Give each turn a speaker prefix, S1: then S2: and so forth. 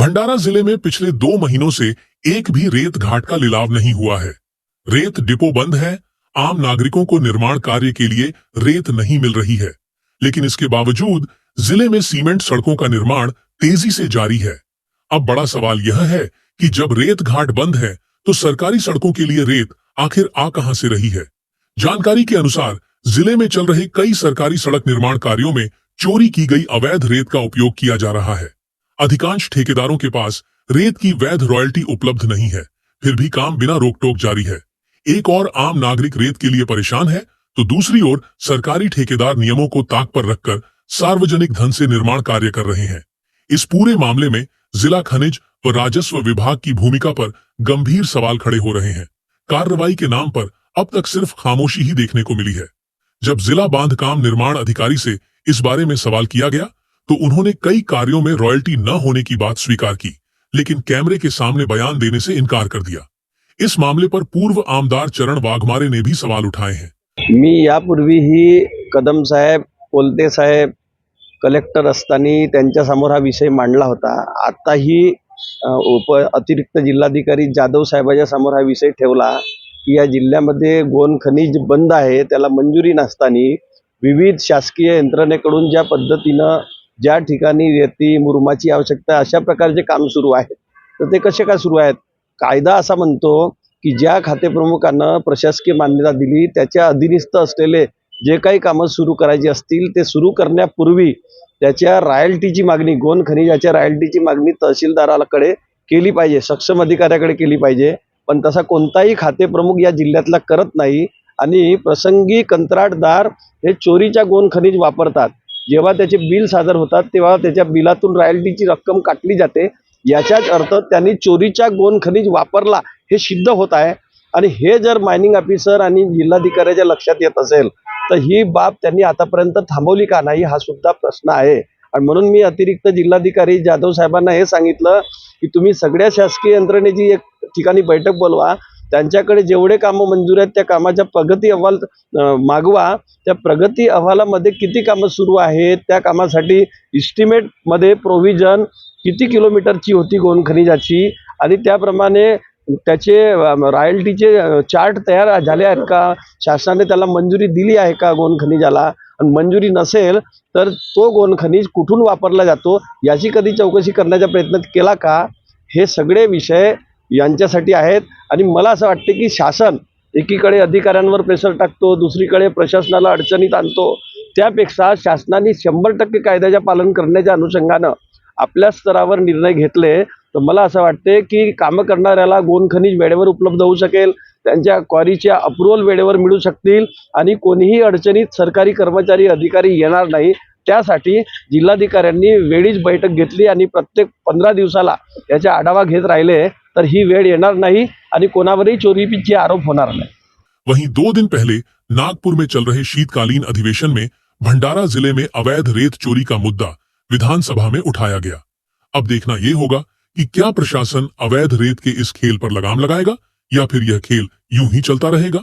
S1: भंडारा जिले में पिछले 2 महीनों से एक भी रेत घाट का लिलाव नहीं हुआ है। रेत डिपो बंद है। आम नागरिकों को निर्माण कार्य के लिए रेत नहीं मिल रही है, लेकिन इसके बावजूद जिले में सीमेंट सड़कों का निर्माण तेजी से जारी है। अब बड़ा सवाल यह है कि जब रेत घाट बंद है तो सरकारी सड़कों के लिए रेत आखिर आ कहां से रही है। जानकारी के अनुसार जिले में चल रहे कई सरकारी सड़क निर्माण कार्यों में चोरी की गई अवैध रेत का उपयोग किया जा रहा है। अधिकांश ठेकेदारों के पास रेत की वैध रॉयल्टी उपलब्ध नहीं है, फिर भी काम बिना रोक टोक जारी है। एक और आम नागरिक रेत के लिए परेशान है, तो दूसरी ओर सरकारी ठेकेदार नियमों को ताक पर रखकर सार्वजनिक धन से निर्माण कार्य कर रहे हैं। इस पूरे मामले में जिला खनिज व राजस्व विभाग की भूमिका पर गंभीर सवाल खड़े हो रहे हैं। कार्रवाई के नाम पर अब तक सिर्फ खामोशी ही देखने को मिली है। जब जिला बांधकाम निर्माण अधिकारी से इस बारे में सवाल किया गया तो उन्होंने कई कार्यों में रॉयल्टी न होने की बात स्वीकार की, लेकिन कैमरे के सामने बयान देने से इनकार कर दिया। इस मामले पर पूर्व आमदार चरण वाघमारे ने भी सवाल उठाए हैं।
S2: मी यापूर्वीही कदम साहेब, कोलते साहेब कलेक्टर असताना त्यांच्यासमोर हा विषय मांडला होता। आताही अतिरिक्त जिल्हाधिकारी जाधव साहेबांच्या समोर हा विषय ठेवला की या जिल्ह्यामध्ये गोन खनिज बंद आहे, त्याला मंजुरी नसताना विविध शासकीय यंत्रणेकडून ज्या पद्धतीनं ज्या ठिकाणी रेती मुरुमाची आवश्यकता अशा प्रकारचे काम सुरू आहेत, तर ते कसे काय सुरू आहेत? कायदा असा म्हणतो की ज्या खातेप्रमुखांना प्रशासकीय मान्यता दिली त्याच्या अधीनस्थ असलेले जे काही कामं सुरू करायची असतील ते सुरू करण्यापूर्वी त्याच्या रॉयल्टीची मागणी, गोन खनिजाच्या रॉयल्टीची मागणी तहसीलदाराकडे केली पाहिजे, सक्षम अधिकाऱ्याकडे केली पाहिजे। पण तसा कोणताही खातेप्रमुख या जिल्ह्यातला करत नाही आणि प्रसंगी कंत्राटदार हे चोरीच्या गोन खनिज वापरतात। जेव्हा त्याचे बिल सादर होतात तेव्हा त्याच्या बिलातून रॉयल्टीची रक्कम काटली जाते। याचाच अर्थ त्यांनी चोरीच्या गोन खनिज वापरला हे सिद्ध होत आहे। आणि हे जर मायनिंग ऑफिसर आणि जिल्हाधिकाऱ्याच्या लक्षात येत असेल तर ही बाब त्यांनी आतापर्यंत थांबवली का नाही, हा सुद्धा प्रश्न आहे। आणि म्हणून मी अतिरिक्त जिल्हाधिकारी जाधव साहेबांना हे सांगितलं की तुम्ही सगळ्या शासकीय यंत्रणेची एक ठिकाणी बैठक बोलवा, त्यांच्याकडे जेवढे कामं मंजूर आहेत त्या कामाचा प्रगती अहवाल मागवा। त्या प्रगती अहवालामध्ये किती कामं सुरू आहेत, त्या कामासाठी इस्टिमेटमध्ये प्रोव्हिजन किती किलोमीटरची होती गोन खनिजाची आणि त्याप्रमाणे त्याचे रॉयल्टीचे चार्ट तयार झाले आहेत का, शासनाने त्याला मंजुरी दिली आहे का गोन खनिजाला, आणि मंजुरी नसेल तर तो गोन खनिज कुठून वापरला जातो याची कधी चौकशी करण्याचा प्रयत्न केला का? हे सगळे विषय यांच्यासाठी आहेत। आणि मला असं वाटते की शासन एकीकडे अधिकाऱ्यांवर प्रेशर टाकतो, दुसरीकडे प्रशासनाला अडचणीत आणतो, त्यापेक्षा शासनाने 100% कायद्याचे पालन करण्याच्या अनुषंगानं आपल्या स्तरावर निर्णय घेतले तर मला असं वाटते की कामं करणाऱ्याला गोन खनिज वेळेवर उपलब्ध होऊ शकेल, त्यांच्या क्वारीच्या अप्रूव्हल वेळेवर मिळू शकतील आणि कोणीही अडचणीत सरकारी कर्मचारी अधिकारी येणार नाही। त्यासाठी जिल्हाधिकाऱ्यांनी वेळीच बैठक घेतली आणि प्रत्येक 15 दिवसाला याचा आढावा घेत राहिले तर ही वेळ येणार नहीं आणि कोणावरही चोरीचे आरोप होणार नहीं।
S1: वहीं 2 दिन पहले नागपुर में चल रहे शीतकालीन अधिवेशन में भंडारा जिले में अवैध रेत चोरी का मुद्दा विधानसभा में उठाया गया। अब देखना ये होगा कि क्या प्रशासन अवैध रेत के इस खेल पर लगाम लगाएगा या फिर यह खेल यूं ही चलता रहेगा।